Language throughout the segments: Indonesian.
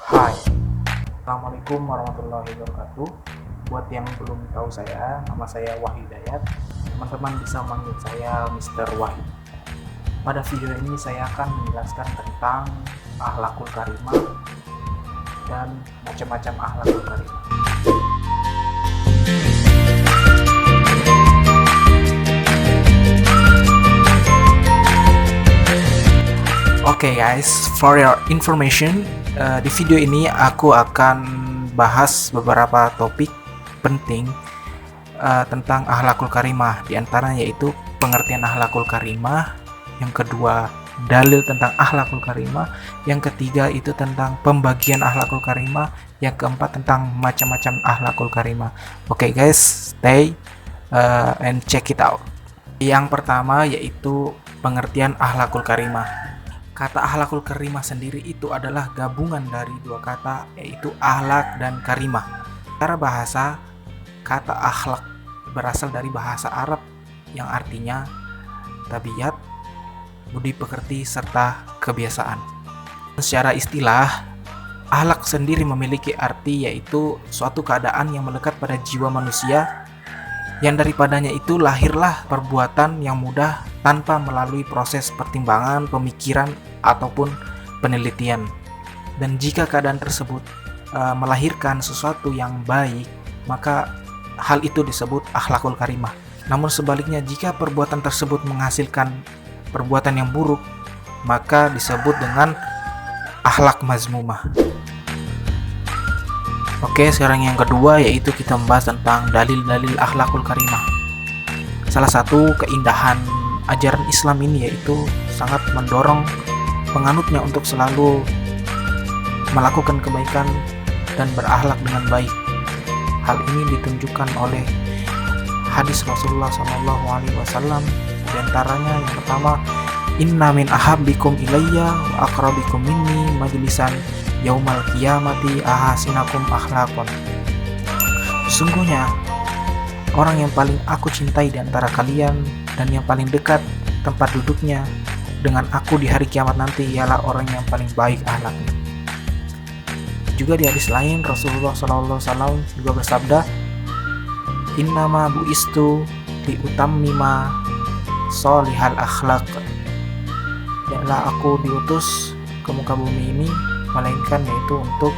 Hai, Assalamualaikum warahmatullahi wabarakatuh. Buat yang belum tahu saya, nama saya Wahyu Dayat. Teman-teman bisa manggil saya Mr. Wahyu. Pada video ini saya akan menjelaskan tentang akhlakul karimah dan macam-macam akhlakul karimah. Oke guys, for your information, di video ini aku akan bahas beberapa topik penting tentang akhlakul karimah. Di antaranya yaitu pengertian akhlakul karimah, yang kedua dalil tentang akhlakul karimah, yang ketiga itu tentang pembagian akhlakul karimah, yang keempat tentang macam-macam akhlakul karimah. Oke guys, stay and check it out. Yang pertama yaitu pengertian akhlakul karimah. Kata akhlakul karimah sendiri itu adalah gabungan dari dua kata, yaitu akhlak dan karimah. Secara bahasa, kata akhlak berasal dari bahasa Arab yang artinya tabiat, budi pekerti, serta kebiasaan. Secara istilah, akhlak sendiri memiliki arti yaitu suatu keadaan yang melekat pada jiwa manusia, yang daripadanya itu lahirlah perbuatan yang mudah tanpa melalui proses pertimbangan, pemikiran, ataupun penelitian. Dan jika keadaan tersebut melahirkan sesuatu yang baik, maka hal itu disebut akhlakul karimah. Namun sebaliknya, jika perbuatan tersebut menghasilkan perbuatan yang buruk, maka disebut dengan akhlak mazmumah. Oke, sekarang yang kedua yaitu kita membahas tentang dalil-dalil akhlakul karimah. Salah satu keindahan ajaran Islam ini yaitu sangat mendorong penganutnya untuk selalu melakukan kebaikan dan berakhlak dengan baik. Hal ini ditunjukkan oleh hadis Rasulullah SAW. Di antaranya yang pertama, inna min ahabbikum ilayya wa aqrabikum minni majlisan yaumal qiyamati ahasinakum akhlaqan. Sesungguhnya orang yang paling aku cintai di antara kalian dan yang paling dekat tempat duduknya dengan aku di hari kiamat nanti ialah orang yang paling baik akhlaknya. Juga di hadis lain Rasulullah SAW juga bersabda, innama bu'istu liutammima sholihal akhlaq. Tidaklah aku diutus ke muka bumi ini melainkan yaitu untuk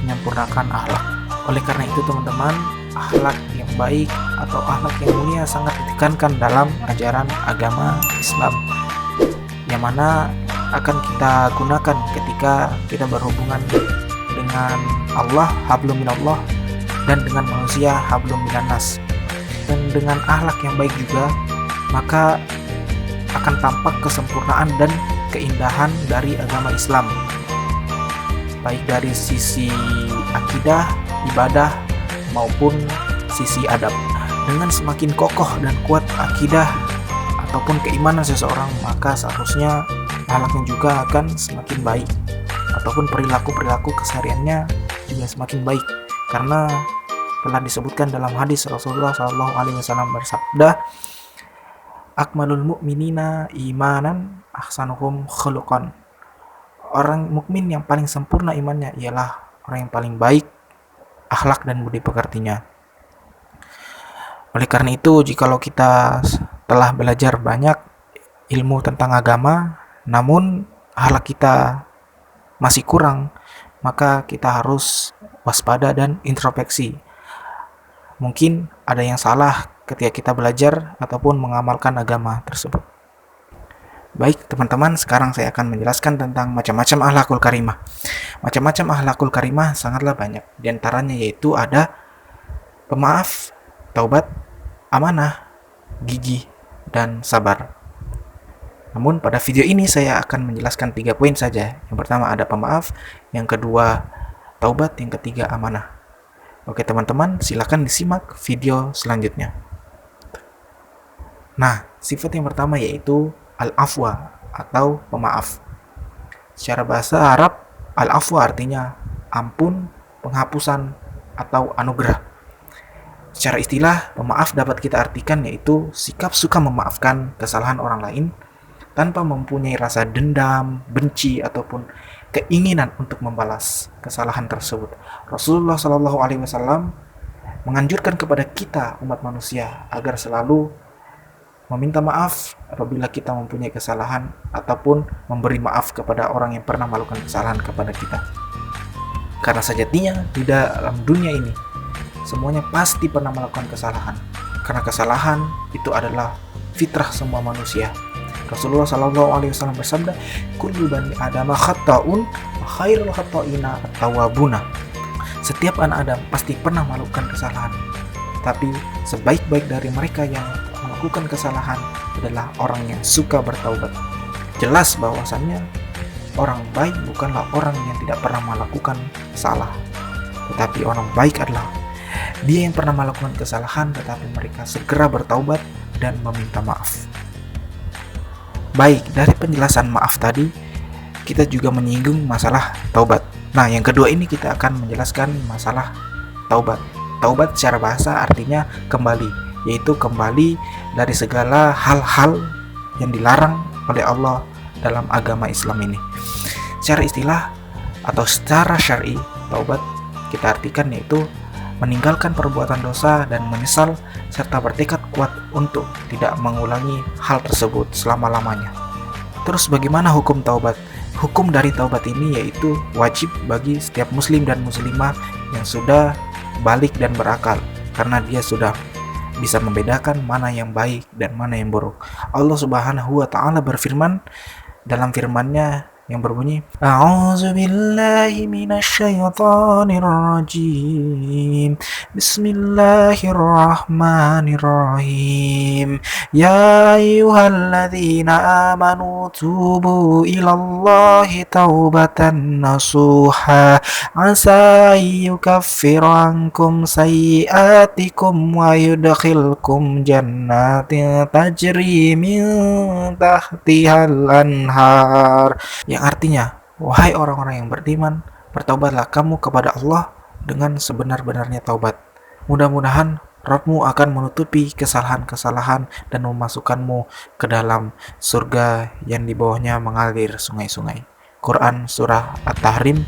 menyempurnakan akhlak. Oleh karena itu teman-teman, akhlak yang baik atau akhlak yang mulia sangat ditekankan dalam ajaran agama Islam, yang mana akan kita gunakan ketika kita berhubungan dengan Allah, hablum minallah, dan dengan manusia, hablum minannas. Dan dengan akhlak yang baik juga, maka akan tampak kesempurnaan dan keindahan dari agama Islam, baik dari sisi akidah, ibadah, maupun sisi adab. Dengan semakin kokoh dan kuat akidah ataupun keimanan seseorang, maka seharusnya akhlaknya juga akan semakin baik, ataupun perilaku-perilaku kesehariannya juga semakin baik, karena telah disebutkan dalam hadis Rasulullah SAW bersabda, akmalul mu'minina imanan ahsanuhum khuluqan. Orang mukmin yang paling sempurna imannya ialah orang yang paling baik akhlak dan budi pekertinya. Oleh karena itu, jikalau kita telah belajar banyak ilmu tentang agama, namun akhlak kita masih kurang, maka kita harus waspada dan introspeksi. Mungkin ada yang salah ketika kita belajar ataupun mengamalkan agama tersebut. Baik teman-teman, sekarang saya akan menjelaskan tentang macam-macam akhlakul karimah. Macam-macam akhlakul karimah sangatlah banyak. Di antaranya yaitu ada pemaaf, taubat, amanah, gigih, dan sabar. Namun pada video ini saya akan menjelaskan 3 poin saja. Yang pertama ada pemaaf, yang kedua taubat, yang ketiga amanah. Oke teman-teman, silakan disimak video selanjutnya. Nah, sifat yang pertama yaitu al-afwa atau pemaaf. Secara bahasa Arab, al-afwa artinya ampun, penghapusan, atau anugerah. Secara istilah, pemaaf dapat kita artikan yaitu sikap suka memaafkan kesalahan orang lain tanpa mempunyai rasa dendam, benci, ataupun keinginan untuk membalas kesalahan tersebut. Rasulullah Shallallahu Alaihi Wasallam menganjurkan kepada kita umat manusia agar selalu meminta maaf apabila kita mempunyai kesalahan ataupun memberi maaf kepada orang yang pernah melakukan kesalahan kepada kita. Karena sejatinya di dalam dunia ini semuanya pasti pernah melakukan kesalahan. Karena kesalahan itu adalah fitrah semua manusia. Rasulullah Shallallahu Alaihi Wasallam bersabda, "Kullu bani Adam khata'un, wa khairul khata'ina at-tawwabuna." Setiap anak Adam pasti pernah melakukan kesalahan, tapi sebaik-baik dari mereka yang melakukan kesalahan adalah orang yang suka bertaubat. Jelas bahwasannya orang baik bukanlah orang yang tidak pernah melakukan salah, tetapi orang baik adalah dia yang pernah melakukan kesalahan tetapi mereka segera bertaubat dan meminta maaf. Baik, dari penjelasan maaf tadi kita juga menyinggung masalah taubat. Nah, yang kedua ini kita akan menjelaskan masalah taubat. Taubat secara bahasa artinya kembali, yaitu kembali dari segala hal-hal yang dilarang oleh Allah dalam agama Islam ini. Secara istilah atau secara syar'i, taubat kita artikan yaitu meninggalkan perbuatan dosa dan menyesal serta bertekad kuat untuk tidak mengulangi hal tersebut selama-lamanya. Terus bagaimana hukum taubat? Hukum dari taubat ini yaitu wajib bagi setiap muslim dan muslimah yang sudah balik dan berakal, karena dia sudah bisa membedakan mana yang baik dan mana yang buruk. Allah Subhanahu wa taala berfirman dalam firman-Nya yang berbunyi, A'udzubillahi minasyaitonirrajim. Bismillahirrahmanirrahim. Ya ayyuhalladzina amanu tubu ilallahi taubatan nasuha. Asa yukaffir ankum sayyiatikum wa yudkhilkum jannatin tajri min tahtihal anhar. Yang artinya, wahai orang-orang yang beriman, bertaubatlah kamu kepada Allah dengan sebenar-benarnya taubat. Mudah-mudahan Rabbmu akan menutupi kesalahan-kesalahan dan memasukkanmu ke dalam surga yang di bawahnya mengalir sungai-sungai. Quran Surah At-Tahrim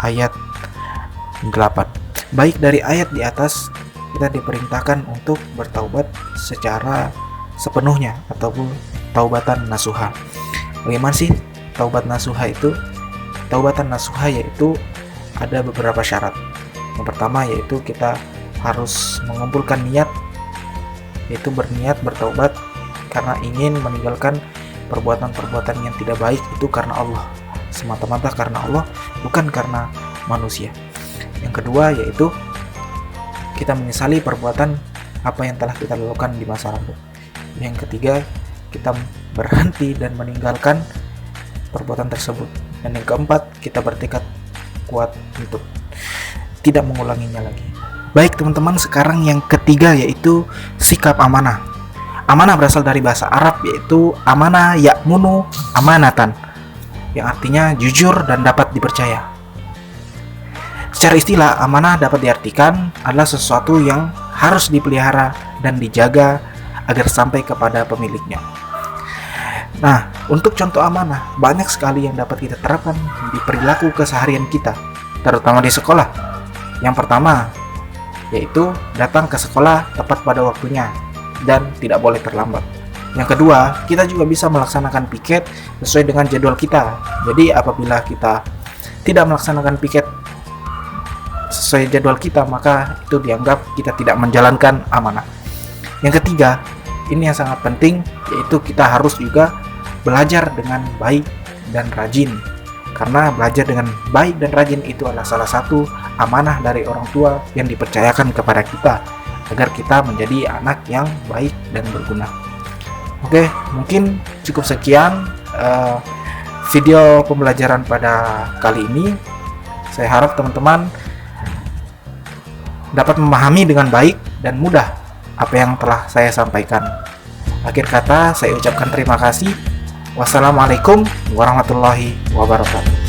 ayat 8. Baik, dari ayat di atas kita diperintahkan untuk bertaubat secara sepenuhnya ataupun taubatan nasuha. Bagaimana sih taubat nasuha itu? Taubatan nasuha yaitu ada beberapa syarat. Yang pertama yaitu kita harus mengumpulkan niat, yaitu berniat bertaubat karena ingin meninggalkan perbuatan-perbuatan yang tidak baik itu karena Allah, semata-mata karena Allah, bukan karena manusia. Yang kedua yaitu kita menyesali perbuatan apa yang telah kita lakukan di masa lalu. Yang ketiga, kita berhenti dan meninggalkan perbuatan tersebut. Dan yang keempat, kita bertekad kuat untuk tidak mengulanginya lagi. Baik teman-teman, sekarang yang ketiga yaitu sikap amanah. Amanah berasal dari bahasa Arab yaitu amanah ya'munu amanatan, yang artinya jujur dan dapat dipercaya. Secara istilah, amanah dapat diartikan adalah sesuatu yang harus dipelihara dan dijaga agar sampai kepada pemiliknya. Nah, untuk contoh amanah, banyak sekali yang dapat kita terapkan di perilaku keseharian kita, terutama di sekolah. Yang pertama, yaitu datang ke sekolah tepat pada waktunya dan tidak boleh terlambat. Yang kedua, kita juga bisa melaksanakan piket sesuai dengan jadwal kita. Jadi apabila kita tidak melaksanakan piket sesuai jadwal kita, maka itu dianggap kita tidak menjalankan amanah. Yang ketiga, ini yang sangat penting, yaitu kita harus juga belajar dengan baik dan rajin. Karena belajar dengan baik dan rajin itu adalah salah satu amanah dari orang tua yang dipercayakan kepada kita, agar kita menjadi anak yang baik dan berguna. Oke, mungkin cukup sekian video pembelajaran pada kali ini. Saya harap teman-teman dapat memahami dengan baik dan mudah apa yang telah saya sampaikan. Akhir kata, saya ucapkan terima kasih. Wassalamualaikum warahmatullahi wabarakatuh.